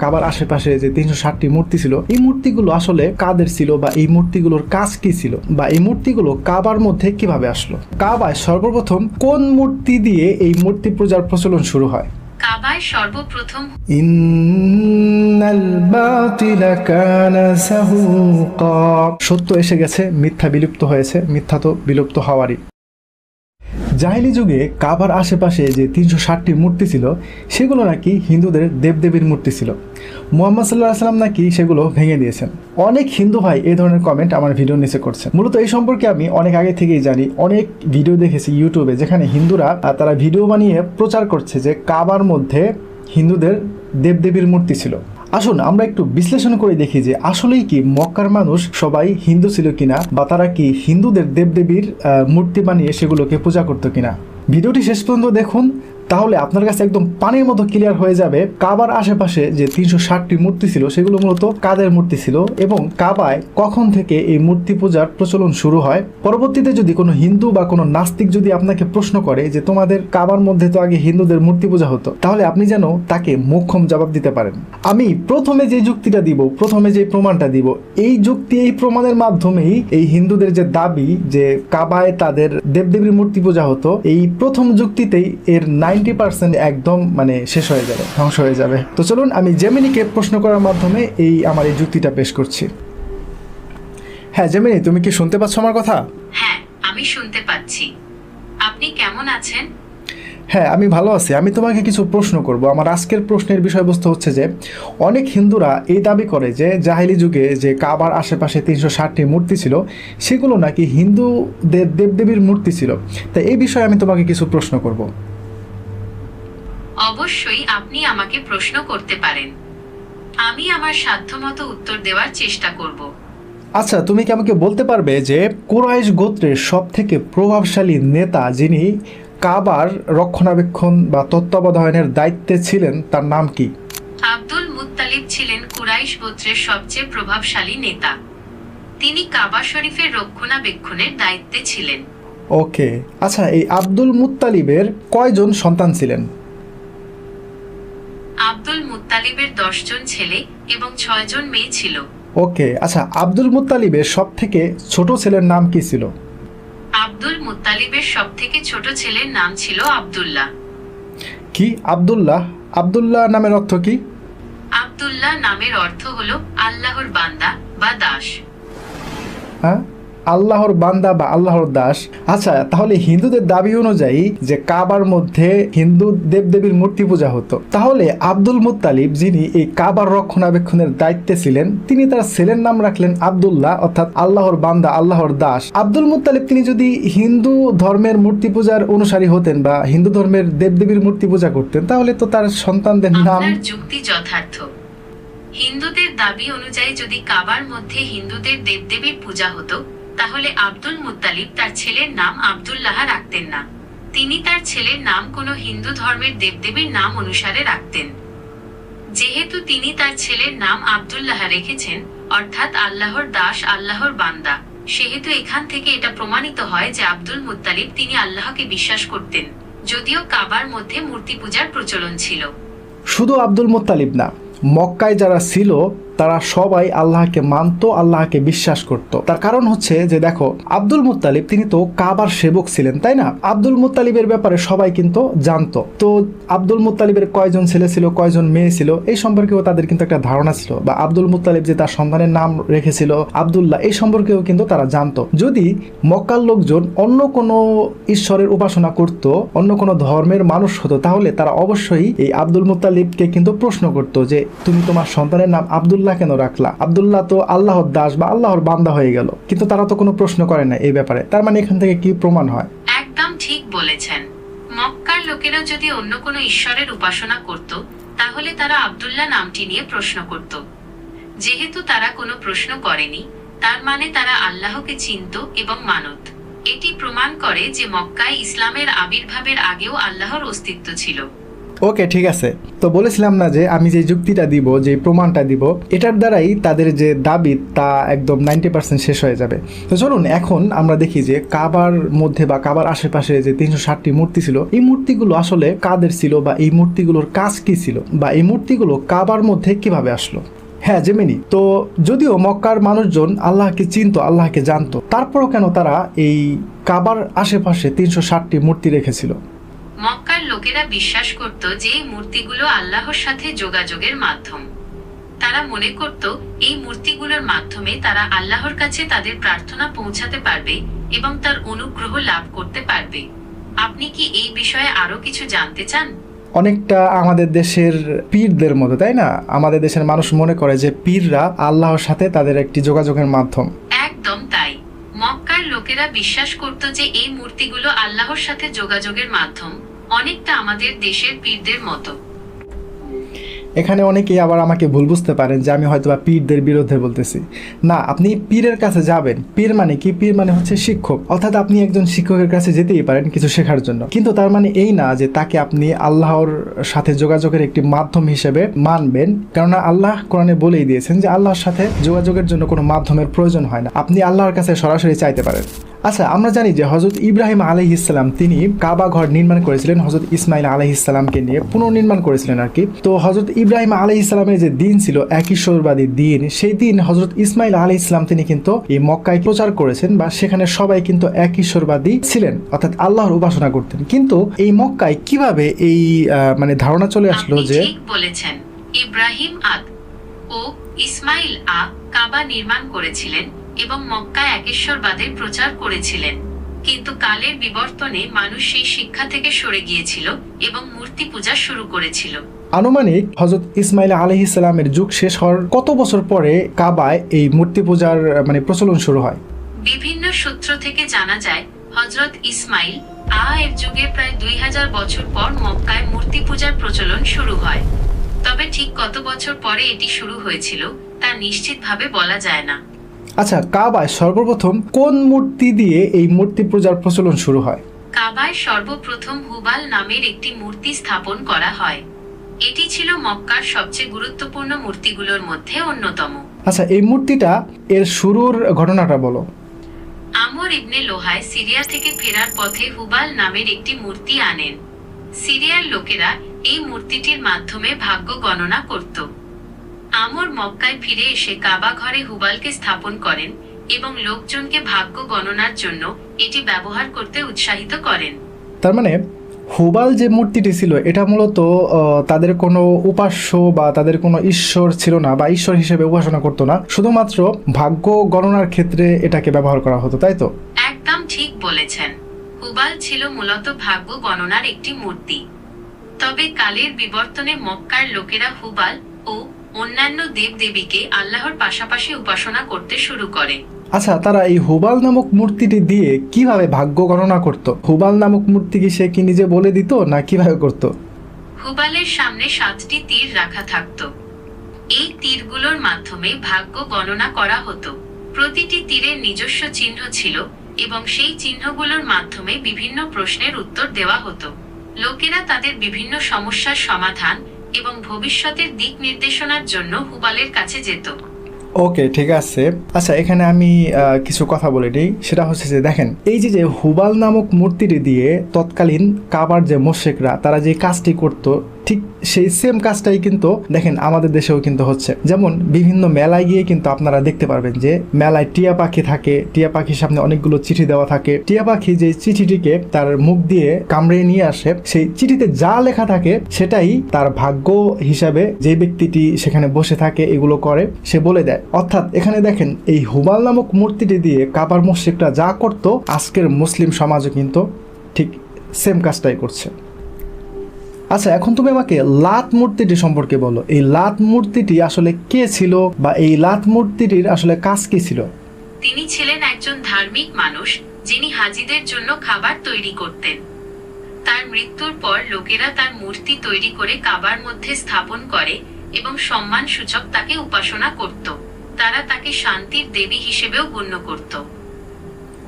কাবার আশেপাশে যে 360টি মূর্তি ছিল, এই মূর্তিগুলো আসলে কাদের ছিল বা এই মূর্তিগুলোর কাজ কি ছিল বা এই মূর্তিগুলো কাবার মধ্যে কিভাবে আসলো? কাবায় সর্বপ্রথম কোন মূর্তি দিয়ে এই মূর্তি পূজার প্রচলন শুরু হয়? কাবায় সর্বপ্রথম ইন্নাল বাতিলা কানা সাহুকা। সত্য এসে গেছে, মিথ্যা বিলুপ্ত হয়েছে, মিথ্যা তো বিলুপ্ত হওয়ারই। জাহিলি যুগে কাবার আশেপাশে যে 360টি মূর্তি ছিল সেগুলো নাকি হিন্দুদের দেবদেবীর মূর্তি ছিল। মুহাম্মদ সাল্লাল্লাহু আলাইহি সাল্লাম নাকি সেগুলো ভেঙে দিয়েছেন। অনেক হিন্দু ভাই এই ধরনের কমেন্ট আমার ভিডিওর নিচে করছেন। মূলত এই সম্পর্কে আমি অনেক আগে থেকেই জানি, অনেক ভিডিও দেখেছি ইউটিউবে, যেখানে হিন্দুরা তারা ভিডিও বানিয়ে প্রচার করছে যে কাবার মধ্যে হিন্দুদের দেবদেবীর মূর্তি ছিল। আসুন আমরা একটু বিশ্লেষণ করে দেখি যে আসলেই কি মক্কার মানুষ সবাই হিন্দু ছিল কিনা বা তারা কি হিন্দুদের দেবদেবীর মূর্তি বানিয়ে সেগুলোকে পূজা করতো কিনা। ভিডিওটি শেষ পর্যন্ত দেখুন, তাহলে আপনার কাছে একদম পানির মতো ক্লিয়ার হয়ে যাবে কাবার আশেপাশে যে 360টি মূর্তি ছিল সেগুলো মূলত কাদের মূর্তি ছিল এবং কাবায় কখন থেকে এই মূর্তি পূজার প্রচলন শুরু হয়। পরবর্তীতে যদি কোনো হিন্দু বা কোনো নাস্তিক যদি আপনাকে প্রশ্ন করে যে তোমাদের কাবার মধ্যে তো আগে হিন্দুদের মূর্তি পূজা হতো, তাহলে আপনি যেন তাকে মোক্ষম জবাব দিতে পারেন। আমি প্রথমে যে যুক্তিটা দিব, প্রথমে যে প্রমাণটা দিব, এই যুক্তি এই প্রমাণের মাধ্যমেই এই হিন্দুদের যে দাবি যে কাবায় তাদের দেবদেবীর মূর্তি পূজা হতো, এই প্রথম যুক্তিতেই এর 90% একদম শেষ হয়ে যাবে, ধ্বংস হয়ে যাবে। তো চলুন আমি জেমিনিকে প্রশ্ন করার মাধ্যমে আমার এই যুক্তিটা পেশ করছি। হ্যাঁ জেমিনি, তুমি কি শুনতে পাচ্ছ আমার কথা? হ্যাঁ, আমি শুনতে পাচ্ছি। আপনি কেমন আছেন? হ্যাঁ আমি ভালো আছি। আমি তোমাকে কিছু প্রশ্ন করব। আমার আজকের প্রশ্নের বিষয়বস্তু হচ্ছে যে অনেক হিন্দুরা এই দাবি করে যে জাহিলি যুগে যে কাবার আশেপাশে 360টি মূর্তি ছিল সেগুলো নাকি হিন্দুদের দেবদেবীর মূর্তি ছিল। তাই এই বিষয়ে আমি তোমাকে কিছু প্রশ্ন করব। অবশ্যই আপনি আমাকে প্রশ্ন করতে পারেন। আমি আমার সাধ্যমতো উত্তর দেওয়ার চেষ্টা করব। আচ্ছা, তুমি কি আমাকে বলতে পারবে যে কুরাইশ গোত্রের সবথেকে প্রভাবশালী নেতা যিনি কাবার রক্ষণাবেক্ষণ বা তত্ত্বাবধানের দায়িত্বে ছিলেন তার নাম কি? আব্দুল মুত্তালিব ছিলেন কুরাইশ গোত্রের সবচেয়ে প্রভাবশালী নেতা। তিনি কাবা শরীফের রক্ষণাবেক্ষণের দায়িত্বে ছিলেন। ওকে, আচ্ছা এই আব্দুল মুত্তালিবের কয়জন সন্তান ছিলেন? আব্দুল মুত্তালিবের 10 জন ছেলে এবং 6 জন মেয়ে ছিল। ওকে, আচ্ছা আব্দুল মুত্তালিবের সবথেকে ছোট ছেলের নাম কি ছিল? আব্দুল মুত্তালিবের সবথেকে ছোট ছেলের নাম ছিল আব্দুল্লাহ। কি আব্দুল্লাহ? আব্দুল্লাহ নামের অর্থ কি? আব্দুল্লাহ নামের অর্থ হলো আল্লাহর বান্দা বা দাস। হ্যাঁ, আল্লাহর বান্দা বা আল্লাহর দাস। আচ্ছা, তাহলে হিন্দুদের দাবি অনুযায়ী যে কাবার মধ্যে হিন্দু দেবদেবীর মূর্তি পূজা হতো, তাহলে আব্দুল মুত্তালিব যিনি এই কাবার রক্ষণাবেক্ষণের দায়িত্বে ছিলেন তিনি তার ছেলের নাম রাখলেন আব্দুল্লাহ, অর্থাৎ আল্লাহর বান্দা আল্লাহর দাস। আব্দুল মুত্তালিব তিনি যদি হিন্দু ধর্মের মূর্তি পূজার অনুসারী হতেন বা হিন্দু ধর্মের দেবদেবীর মূর্তি পূজা করতেন, তাহলে তো তার সন্তানদের নাম। আপনার যুক্তি যথার্থ। হিন্দুদের দাবি অনুযায়ী যদি কাবার মধ্যে হিন্দুদের দেবদেবীর পূজা হতো, তাহলে আব্দুল মুত্তালিব তার ছেলের নাম আব্দুল্লাহ রাখতেন না। তিনি তার ছেলের নাম কোনো হিন্দু ধর্মের দেবদেবীর নাম অনুসারে রাখতেন। যেহেতু তিনি তার ছেলের নাম আব্দুল্লাহ রেখেছেন, অর্থাৎ আল্লাহর দাস আল্লাহর বান্দা, সেহেতু এখান থেকে এটা প্রমাণিত হয় যে আব্দুল মুত্তালিব তিনি আল্লাহকে বিশ্বাস করতেন, যদিও কাবার মধ্যে মূর্তি পূজার প্রচলন ছিল। শুধু আব্দুল মুত্তালিব না, মক্কায় যারা ছিল তারা সবাই আল্লাহকে মানত, আল্লাহকে বিশ্বাস করত। তার কারণ হচ্ছে যে দেখো, আব্দুল মুত্তালিব তিনি তো কাবার সেবক ছিলেন, তাই না? আব্দুল মুত্তালিবের ব্যাপারে সবাই কিন্তু জানতো। তো আব্দুল মুত্তালিবের কয়জন ছেলে ছিল, কয়জন মেয়ে ছিল, এই সম্পর্কেও তাদের কিন্তু একটা ধারণা ছিল। বা আব্দুল মুত্তালিব যে তার সন্তানের নাম রেখেছিল আব্দুল্লাহ, এই সম্পর্কেও কিন্তু তারা জানতো। যদি মক্কার লোকজন অন্য কোনো ঈশ্বরের উপাসনা করত, অন্য কোনো ধর্মের মানুষ হতো, তাহলে তারা অবশ্যই এই আব্দুল মুত্তালিবকে কিন্তু প্রশ্ন করতো যে তুমি তোমার সন্তানের নাম আব্দুল্লাহ কেন রাখলা? আব্দুল্লাহ তো আল্লাহর দাস বা আল্লাহর বান্দা হয়ে গেল। কিন্তু তারা তো কোনো প্রশ্ন করে না এই ব্যাপারে। তার মানে এখান থেকে কি প্রমাণ হয়? একদম ঠিক বলেছেন। মক্কার লোকেরা যদি অন্য কোনো ঈশ্বরের উপাসনা করত, তাহলে তারা আব্দুল্লাহ নামটি নিয়ে প্রশ্ন করত। যেহেতু তারা কোনো প্রশ্ন করেনি, তার মানে তারা আল্লাহকে চিনত এবং মানত। এটি প্রমাণ করে যে মক্কায় ইসলামের আবির্ভাবের আগেও আল্লাহর অস্তিত্ব ছিল। ওকে, ঠিক আছে। তো বলেছিলাম না যে আমি যে যুক্তিটা দিব, যে প্রমাণটা দিব, এটার দ্বারাই তাদের যে দাবি তা একদম 90% শেষ হয়ে যাবে। তো চলুন এখন আমরা দেখি যে কাবার মধ্যে বা কাবার আশেপাশে যে 360টি মূর্তি ছিল, এই মূর্তিগুলো আসলে কাদের ছিল, বা এই মূর্তিগুলোর কাজ কি ছিল, বা এই মূর্তিগুলো কাবার মধ্যে কিভাবে আসলো। হ্যাঁ জেমিনি, তো যদিও মক্কার মানুষজন আল্লাহকে চিনতো, আল্লাহকে জানতো, তারপরও কেন তারা এই কাবার আশেপাশে 360টি মূর্তি রেখেছিল? মক্কার লোকেরা বিশ্বাস করত যে এই মূর্তিগুলো আল্লাহর সাথে যোগাযোগের মাধ্যম। তারা মনে করত এই মূর্তিগুলোর মাধ্যমে তারা আল্লাহর কাছে তাদের প্রার্থনা পৌঁছাতে পারবে এবং তার অনুগ্রহ লাভ করতে পারবে। আপনি কি এই বিষয়ে আরো কিছু জানতে চান? অনেকটা আমাদের দেশের পীরদের মতো, তাই না? আমাদের দেশের মানুষ মনে করে যে পীররা আল্লাহর সাথে তাদের একটি যোগাযোগের মাধ্যম। একদম তাই। মক্কার লোকেরা বিশ্বাস করত যে এই মূর্তিগুলো আল্লাহর সাথে যোগাযোগের মাধ্যম, অনেকটা আমাদের দেশের পীরদের মতো। এখানে অনেকেই আবার আমাকে ভুল বুঝতে পারেন যে আমি হয়তো বা পীরদের বিরুদ্ধে বলতেছি। না, আপনি পীরের কাছে যাবেন। পীর মানে কি? পীর মানে হচ্ছে শিক্ষক, অর্থাৎ আপনি একজন শিক্ষকের কাছে যেতেই পারেন কিছু শেখার জন্য, কিন্তু তার মানে এই না যে তাকে আপনি আল্লাহর সাথে যোগাযোগের একটি মাধ্যম হিসেবে মানবেন। কেননা আল্লাহ কোরআনে বলেই দিয়েছেন যে আল্লাহর সাথে যোগাযোগের জন্য কোনো মাধ্যমের প্রয়োজন হয় না, আপনি আল্লাহর কাছে সরাসরি চাইতে পারেন। আচ্ছা, আমরা জানি যে হযরত ইব্রাহিম আলাইহিস সালাম তিনি কাবা ঘর নির্মাণ করেছিলেন হযরত ইসমাইল আলাইহিস সালামকে নিয়ে, পুনর্নির্মাণ করেছিলেন আর কি। তো হযরত ইব্রাহিম আলাইহিস সালামের যে দিন ছিল এক ঈশ্বরবাদী দিন, সেই দিন হযরত ইসমাইল আলাইহিস সালাম তিনি কিন্তু এই মক্কায় প্রচার করেছেন, বা সেখানে সবাই কিন্তু এক ঈশ্বরবাদী ছিলেন, অর্থাৎ আল্লাহর উপাসনা করতেন। কিন্তু এই মক্কায় কিভাবে এই মানে ধারণা চলে আসলো যে, ঠিক বলেছেন, ইব্রাহিম আদ ও ইসমাইল কাবা নির্মাণ করেছিলেন এবং মক্কায় একেশ্বরবাদের প্রচার করেছিলেন। কিন্তু কালের বিবর্তনে মানুষ সেই শিক্ষা থেকে সরে গিয়েছিল এবং মূর্তি পূজা শুরু করেছিল। আনুমানিক হযরত ইসমাইল আলাইহিস সালামের যুগ শেষ হওয়ার কত বছর পরে কাবায় এই মূর্তি পূজার মানে প্রচলন শুরু হয়? বিভিন্ন সূত্র থেকে জানা যায় হযরত ইসমাইল এর যুগে প্রায় 2000 বছর পর মক্কায় মূর্তি পূজার প্রচলন শুরু হয়। তবে ঠিক কত বছর পরে এটি শুরু হয়েছিল তা নিশ্চিতভাবে বলা যায় না। আচ্ছা, কাবায় সর্বপ্রথম কোন মূর্তি দিয়ে এই মূর্তি পূজার প্রচলন শুরু হয়? কাবায় সর্বপ্রথম হুবাল নামের একটি মূর্তি স্থাপন করা হয়। এটি ছিল মক্কার সবচেয়ে গুরুত্বপূর্ণ মূর্তিগুলোর মধ্যে অন্যতম। আচ্ছা, এই মূর্তিটা এর শুরুর ঘটনাটা বলো। আমর ইবনে লোহায় সিরিয়া থেকে ফেরার পথে হুবাল নামের একটি মূর্তি আনেন। সিরিয়ার লোকেরা এই মূর্তিটির মাধ্যমে ভাগ্য গণনা করত। আমর মক্কায় ফিরে এসে কাবা ঘরে হুবালকে স্থাপন করেন এবং লোকজনকে ভাগ্য গণনার জন্য এটি ব্যবহার করতে উৎসাহিত করেন। তার মানে হুবাল যে মূর্তিটি ছিল এটা মূলত তাদের কোনো উপাস্য বা তাদের কোনো ঈশ্বর ছিল না, বা ঈশ্বর হিসেবে উপাসনা করতো না, শুধুমাত্র ভাগ্য গণনার ক্ষেত্রে এটাকে ব্যবহার করা হতো, তাই তো? একদম ঠিক বলেছেন। হুবাল ছিল মূলত ভাগ্য গণনার একটি মূর্তি। তবে কালের বিবর্তনে মক্কার লোকেরা হুবাল ও অন্যান্য দেবদেবীকে আল্লাহর পাশাপাশি উপাসনা করতে শুরু করে। আচ্ছা, তারা এই হুবাল নামক মূর্তিটি দিয়ে কিভাবে ভাগ্য গণনা করত? হুবাল নামক মূর্তি কি সে কি নিজে বলে দিত, না কিভাবে করত? হুবালের সামনে 7টি তীর রাখা থাকত। এই তীরগুলোর মাধ্যমে ভাগ্য গণনা করা হতো। প্রতিটি তীরের নিজস্ব চিহ্ন ছিল এবং সেই চিহ্নগুলোর মাধ্যমে বিভিন্ন প্রশ্নের উত্তর দেওয়া হতো। লোকেরা তাদের বিভিন্ন সমস্যার সমাধান এবং ভবিষ্যতের দিক নির্দেশনার জন্য হুবালের কাছে যেত। ওকে, ঠিক আছে। আচ্ছা, এখানে আমি কিছু কথা বলে নিই। সেটা হচ্ছে যে দেখেন, এই যে হুবাল নামক মূর্তিটি দিয়ে তৎকালীন কাবার যে মুশরিকরা তারা যে কাজটি করত, ঠিক সেই সেম কাজটাই কিন্তু দেখেন আমাদের দেশেও কিন্তু হচ্ছে। যেমন বিভিন্ন মেলায় গিয়ে কিন্তু আপনারা দেখতে পারবেন যে মেলায় টিয়া পাখি থাকে, টিয়া পাখির সামনে অনেকগুলো চিঠি দেওয়া থাকে। টিয়া পাখি যে চিঠিটিকে তার মুখ দিয়ে কামড়ে নিয়ে আসে, সেই চিঠিতে যা লেখা থাকে সেটাই তার ভাগ্য হিসাবে যে ব্যক্তিটি সেখানে বসে থাকে এগুলো করে সে বলে দেয়। অর্থাৎ এখানে দেখেন এই হুবাল নামক মূর্তিটি দিয়ে কাবার মুশরিকরা যা করত, আজকের মুসলিম সমাজও কিন্তু ঠিক সেম কাজটাই করছে। আচ্ছা, এখন তুমি আমাকে লাত মূর্তিটি সম্পর্কে বলো। এই লাত মূর্তিটি আসলে কে ছিল, বা এই লাত মূর্তিটির আসলে কাজ কি ছিল? তিনি ছিলেন একজন ধার্মিক মানুষ যিনি হাজিদের জন্য খাবার তৈরি করতেন। তার মৃত্যুর পর লোকেরা তার মূর্তি তৈরি করে কাবার মধ্যে স্থাপন করে এবং সম্মান সূচক তাকে উপাসনা করত। তারা তাকে শান্তির দেবী হিসেবেও গণ্য করত।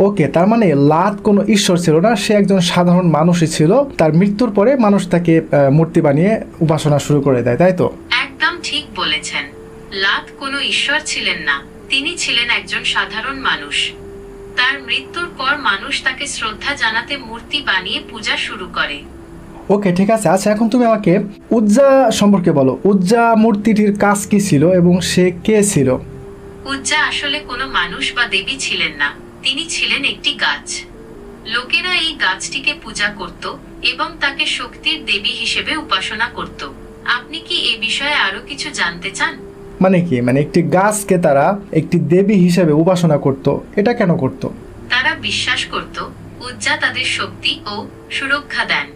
ওকে, তার মানে লাত কোনো ঈশ্বর ছিল না, সে একজন সাধারণ মানুষই ছিল। তার মৃত্যুর পরে মানুষ তাকে মূর্তি বানিয়ে উপাসনা শুরু করে দেয়, তাই তো? একদম ঠিক বলেছেন। লাত কোনো ঈশ্বর ছিলেন না, তিনি ছিলেন একজন সাধারণ মানুষ। তার মৃত্যুর পর মানুষ তাকে শ্রদ্ধা জানাতে মূর্তি বানিয়ে পূজা শুরু করে। ওকে, ঠিক আছে। আচ্ছা, এখন তুমি আমাকে উজ্জা সম্পর্কে বলো। উজ্জা মূর্তিটির কাজ কি ছিল এবং সে কে ছিল? উজ্জা আসলে কোনো মানুষ বা দেবী ছিলেন না, তিনি ছিলেন একটি গাছ। লোকেরা এই গাছটিকে পূজা করত এবং তাকে শক্তির দেবী হিসেবে উপাসনা করত। আপনি কি এ বিষয়ে আরো কিছু জানতে চান? মানে কি, মানে একটি গাছকে তারা একটি দেবী হিসেবে উপাসনা করত, এটা কেন করত? তারা বিশ্বাস করত উজ্জা তাদের শক্তি ও সুরক্ষা দেন,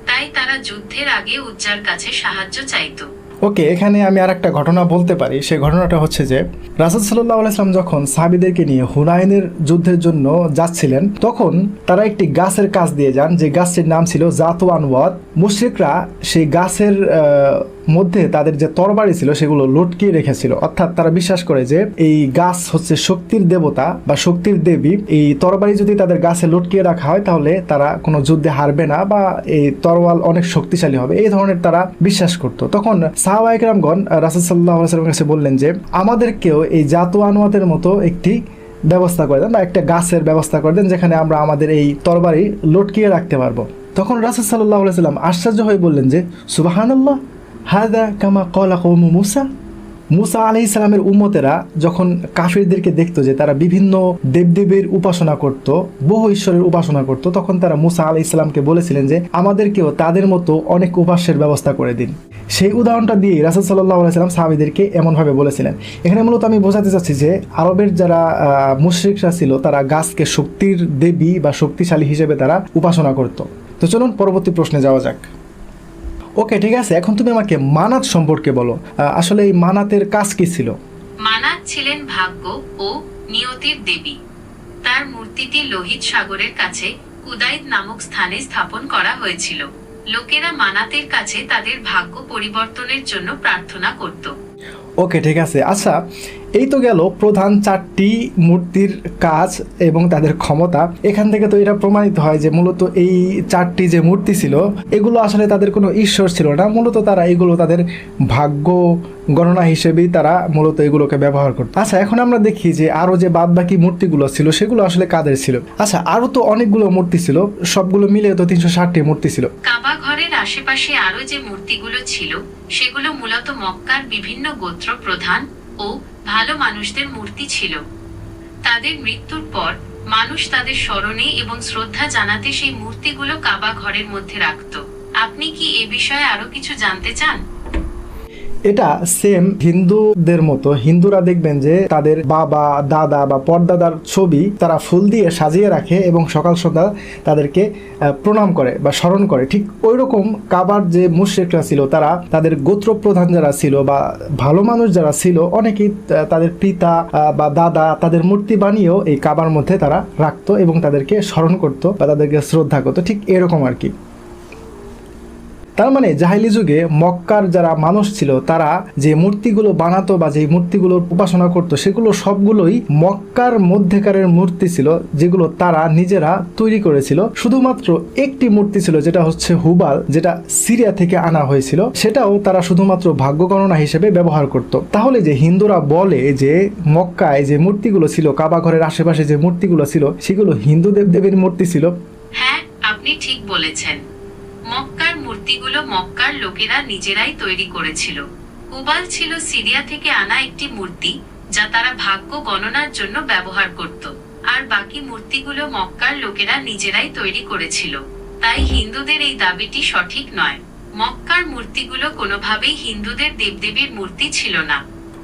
তাই তারা যুদ্ধের আগে উজ্জার কাছে সাহায্য চাইত। ওকে, এখানে আমি আর একটা ঘটনা বলতে পারি। সেই ঘটনাটা হচ্ছে যে রাসূল সাল্লাল্লাহু আলাইহি ওয়াসাল্লাম যখন সাহাবীদেরকে নিয়ে হুনাইনের যুদ্ধের জন্য যাচ্ছিলেন, তখন তারা একটি গাছের কাছ দিয়ে যান, যে গাছটির নাম ছিল জাতু আনওয়াত। মুশরিকরা সেই গাছের মধ্যে তাদের যে তরবারি ছিল সেগুলো লটকিয়ে রেখেছিল, অর্থাৎ তারা বিশ্বাস করে যে এই গাছ হচ্ছে শক্তির দেবতা বা শক্তির দেবী। এই তরবারি যদি তাদের গাছে লটকিয়ে রাখা হয় তাহলে তারা কোনো যুদ্ধে হারবে না বা এই তরোয়াল অনেক শক্তিশালী হবে, এই ধরনের তারা বিশ্বাস করত। তখন সাহাবায়ে কেরামগণ রাসূল সাল্লাল্লাহু আলাইহি ওয়াসাল্লামের কাছে বললেন যে আমাদেরকেও এই জাতু আনওয়াতের মতো একটি ব্যবস্থা করে দেন বা একটা গাছের ব্যবস্থা করে দেন যেখানে আমরা আমাদের এই তরবারি লটকিয়ে রাখতে পারবো। তখন রাসূল সাল্লাল্লাহু আলাইহি ওয়াসাল্লাম আশ্চর্য হয়ে বললেন যে সুবহানাল্লাহ, হাদা কামা ক্বালা কওমু মূসা। মুসা আলাইহিস সালামের উম্মতেরা যখন কাফিরদেরকে দেখতো যে তারা বিভিন্ন দেবদেবীর উপাসনা করত, বহু ঈশ্বরের উপাসনা করত, তখন তারা মুসা আলাইহিস সালামকে বলেছিলেন যে আমাদেরকেও তাদের মতো অনেক উপাস্যের ব্যবস্থা করে দিন। সেই উদাহরণটা দিয়ে রাসূল সাল্লাল্লাহু আলাইহি সাল্লাম সাহাবীদেরকে এমনভাবে বলেছিলেন। এখানে মূলত আমি বোঝাতে চাচ্ছি যে আরবের যারা মুশরিকরা ছিল তারা গাছকে শক্তির দেবী বা শক্তিশালী হিসেবে তারা উপাসনা করত। তো চলুন পরবর্তী প্রশ্নে যাওয়া যাক। ওকে, ঠিক আছে। এখন তুমি আমাকে মানাত সম্পর্কে বলো। আসলে এই মানাতের কাজ কি ছিল? মানাত ছিলেন ভাগ্য ও নিয়তির দেবী। তার মূর্তিটি লোহিত সাগরের কাছে কুদাইদ নামক স্থানে স্থাপন করা হয়েছিল। লোকেরা মানাতের কাছে তাদের ভাগ্য পরিবর্তনের জন্য প্রার্থনা করত। ওকে, ঠিক আছে। আচ্ছা, এই তো গেল প্রধান 4টি মূর্তির কাজ এবং তাদের ক্ষমতা। এখান থেকে তো এটা প্রমাণিত হয় যে মূলত এই 4টি যে মূর্তি ছিল এগুলো আসলে তাদের কোনো ঈশ্বর ছিল না, মূলত তারা এগুলো তাদের ভাগ্য গণনা হিসেবেই তারা মূলত এগুলোকে ব্যবহার করত। আচ্ছা, এখন আমরা দেখি যে আরও যে বাদবাকি মূর্তিগুলো ছিল সেগুলো আসলে কাদের ছিল। আচ্ছা, আরও তো অনেকগুলো মূর্তি ছিল, সবগুলো মিলে তো 360টি মূর্তি ছিল। কাবা ঘরের আশেপাশে আরো যে মূর্তিগুলো ছিল সেগুলো মূলত মক্কার বিভিন্ন গোত্র প্রধান ও ভালো মানুষদের মূর্তি ছিল। তাদের মৃত্যুর পর মানুষ তাদের স্মরণে এবং শ্রদ্ধা জানাতে সেই মূর্তিগুলো কাবা ঘরের মধ্যে রাখত। আপনি কি এ বিষয়ে আরো কিছু জানতে চান? এটা সেম হিন্দুদের মতো। হিন্দুরা দেখবেন যে তাদের বাবা, দাদা বা পরদাদার ছবি তারা ফুল দিয়ে সাজিয়ে রাখে এবং সকাল সন্ধ্যা তাদেরকে প্রণাম করে বা স্মরণ করে। ঠিক ওই রকম কাবার যে মুশরিকরা ছিল তারা তাদের গোত্র প্রধান যারা ছিল বা ভালো মানুষ যারা ছিল অনেকেই তাদের পিতা বা দাদা তাদের মূর্তি বানিয়েও এই কাবার মধ্যে তারা রাখতো এবং তাদেরকে স্মরণ করতো বা তাদেরকে শ্রদ্ধা করতো, ঠিক এরকম আর কি। তার মানে জাহিলি যুগে মক্কার যারা মানুষ ছিল তারা যে মূর্তিগুলো বানাতো বা যে মূর্তিগুলোর উপাসনা করতো সেগুলো সবগুলোই মক্কার মধ্যেকারের মূর্তি ছিল, যেগুলো তারা নিজেরা তৈরি করেছিল। শুধুমাত্র একটি মূর্তি ছিল যেটা হচ্ছে হুবাল, যেটা সিরিয়া থেকে আনা হয়েছিল, সেটাও তারা শুধুমাত্র ভাগ্য গণনা হিসেবে ব্যবহার করত। তাহলে যে হিন্দুরা বলে যে মক্কায় যে মূর্তিগুলো ছিল, কাবা ঘরের আশেপাশে যে মূর্তিগুলো ছিল সেগুলো হিন্দু দেবদেবীর মূর্তি ছিল। হ্যাঁ, আপনি ঠিক বলেছেন। মক্কার মূর্তিগুলো মক্কার লোকেরা নিজেরাই তৈরি করেছিল। হুবাল ছিল সিরিয়া থেকে আনা একটি মূর্তি যা তারা ভাগ্য গণনার জন্য ব্যবহার করত, আর বাকি মূর্তিগুলো মক্কার লোকেরা নিজেরাই তৈরি করেছিল। তাই হিন্দুদের এই দাবিটি সঠিক নয়। মক্কার মূর্তিগুলো কোনোভাবেই হিন্দুদের দেবদেবীর মূর্তি ছিল না।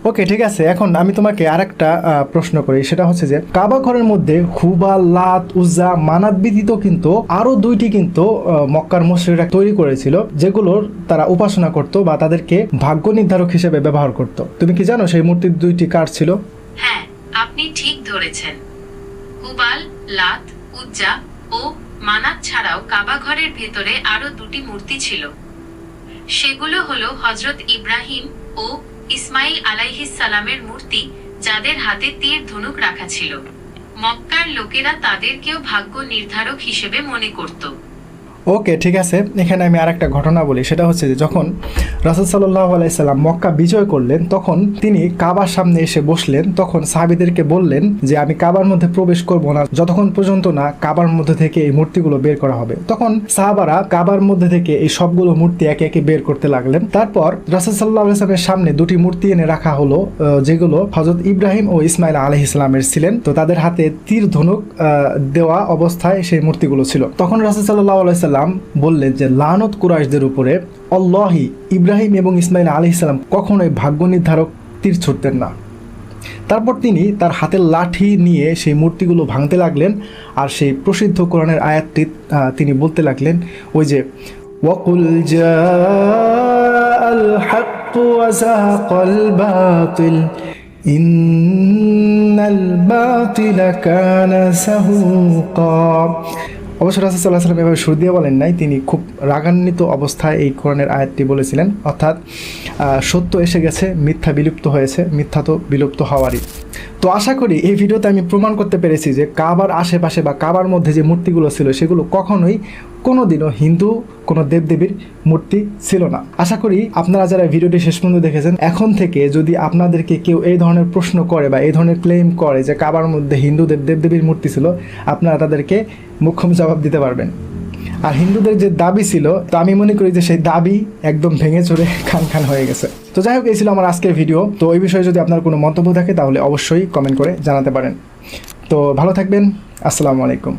ওকে, ঠিক আছে। এখন আমি তোমাকে আরেকটা প্রশ্ন করি, সেটা হচ্ছে যে কাবা ঘরের মধ্যে হুবাল, লাত, উজ্জা, মানাত ব্যতীত কিন্তু আরো 2টি কিন্তু মক্কার মুশরিকরা তৈরি করেছিল, যেগুলোর তারা উপাসনা করত বা তাদেরকে ভাগ্য নির্ধারক হিসেবে ব্যবহার করত। তুমি কি জানো সেই মূর্তির 2টি কার ছিল? হ্যাঁ, আপনি ঠিক ধরেছেন। হুবাল, লাত, উজ্জা ও মানাত ছাড়াও কাবা ঘরের ভেতরে আরো 2টি মূর্তি ছিল। সেগুলো হলো হযরত ইব্রাহিম ও ইসমাইল আলাইহিস সালামের মূর্তি, যাদের হাতে তীর ধনুক রাখা ছিল। মক্কার লোকেরা তাদেরকেও ভাগ্য নির্ধারক হিসেবে মনে করত। ওকে, ঠিক আছে। এখানে আমি আরেকটা ঘটনা বলি, সেটা হচ্ছে যে যখন রাসূল সাল্লাল্লাহু আলাইহি সাল্লাম মক্কা বিজয় করলেন, তখন তিনি কাবার সামনে এসে বসলেন। তখন সাহাবীদেরকে বললেন যে আমি কাবার মধ্যে প্রবেশ করব না যতক্ষণ পর্যন্ত না কাবার মধ্যে থেকে এই মূর্তিগুলো বের করা হবে। তখন সাহাবারা কাবার মধ্যে থেকে এই সবগুলো মূর্তি একে একে বের করতে লাগলেন। তারপর রাসূল সাল্লাল্লাহু আলাইহি সাল্লামের সামনে দুটি মূর্তি এনে রাখা হলো, যেগুলো হযরত ইব্রাহিম ও ইসমাইল আলাইহিস সালামের ছিলেন। তো তাদের হাতে তীর ধনুক দেওয়া অবস্থায় সেই মূর্তিগুলো ছিল। তখন রাসূল সাল্লাল্লাহু আলাইহি সাল্লাম বললেন যে লানত কুরাইশদের উপরে, আল্লাহি ইব্রাহিম এবং ইসমাইল আলাইহিস সালাম কখনোই ভাগ্য নির্ধারক তীর ছুটতেন না। তারপর তিনি তার হাতের লাঠি নিয়ে সেই মূর্তিগুলো ভাঙতে লাগলেন, আর সেই প্রসিদ্ধ কোরআনের আয়াতটি তিনি বলতে লাগলেন, ওই যে ওয়াকুল জাআল হাক্কু ওয়া যাহাকাল বাতিল ইন্নাল বাতিলা কানা যাহুকা। অবশ্য রাসূল সাল্লাল্লাহু আলাইহি ওয়াসাল্লাম এভাবে সুর দিয়ে বলেন নাই, তিনি খুব রাগান্বিত অবস্থায় এই কোরআনের আয়াতটি বলেছিলেন। অর্থাৎ সত্য এসে গেছে, মিথ্যা বিলুপ্ত হয়েছে, মিথ্যা তো বিলুপ্ত হওয়ারই। তো আশা করি এই ভিডিওতে আমি প্রমাণ করতে পেরেছি যে কাবার আশেপাশে বা কাবার মধ্যে যে মূর্তিগুলো ছিল সেগুলো কখনোই কোনোদিনও হিন্দু কোনো দেবদেবীর মূর্তি ছিল না। আশা করি আপনারা যারা ভিডিওটি শেষ পর্যন্ত দেখেছেন, এখন থেকে যদি আপনাদেরকে কেউ এই ধরনের প্রশ্ন করে বা এই ধরনের ক্লেম করে যে কাবার মধ্যে হিন্দুদের দেবদেবীর মূর্তি ছিল, আপনারা তাদেরকে মুখ্যম জবাব দিতে পারবেন। আর হিন্দুদের যে দাবি ছিল, তো আমি মনে করি যে সেই দাবি একদম ভেঙে চড়ে খান হয়ে গেছে। তো যাই হোক, এই ছিল আমার আজকের ভিডিও। তো এই বিষয়ে যদি আপনার কোনো মন্তব্য থাকে তাহলে অবশ্যই কমেন্ট করে জানাতে পারেন। তো ভালো থাকবেন, আসসালামু আলাইকুম।